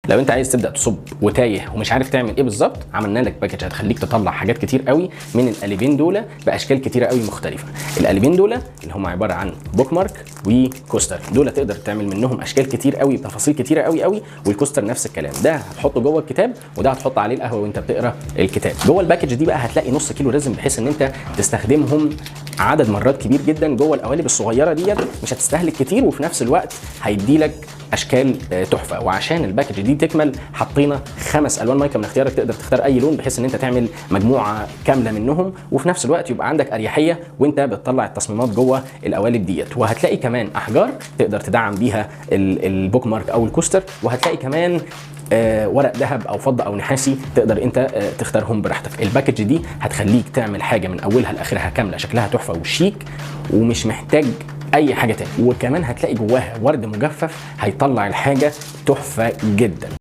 لو انت عايز تبدا تصب وتايه ومش عارف تعمل ايه بالظبط، عملنا لك باكج هتخليك تطلع حاجات كتير قوي من القالبين دول باشكال كتيره قوي مختلفه. القالبين دول اللي هم عباره عن بوك مارك وكوستر، دول تقدر تعمل منهم اشكال كتير قوي بتفاصيل كتيره قوي قوي، والكوستر نفس الكلام، ده هتحطه جوه الكتاب وده هتحط عليه القهوه وانت بتقرا الكتاب. جوه الباكج دي بقى هتلاقي نص كيلو ريزم بحيث ان انت تستخدمهم عدد مرات كبير جدا جوه القوالب الصغيره ديت، مش هتستهلك كتير وفي نفس الوقت هيدي لك اشكال تحفه. وعشان الباكج دي تكمل حطينا 5 الوان مايكا من اختيارك، تقدر تختار اي لون بحيث ان انت تعمل مجموعه كامله منهم، وفي نفس الوقت يبقى عندك اريحيه وانت بتطلع التصميمات جوه القوالب ديت. وهتلاقي كمان احجار تقدر تدعم بيها البوك مارك او الكوستر، وهتلاقي كمان ورق ذهب او فضه او نحاسي تقدر انت تختارهم براحتك. الباكج دي هتخليك تعمل حاجه من اولها لاخرها كامله شكلها تحفه وشيك ومش محتاج اي حاجه تاني، وكمان هتلاقي جواها ورد مجفف هيطلع الحاجه تحفه جدا.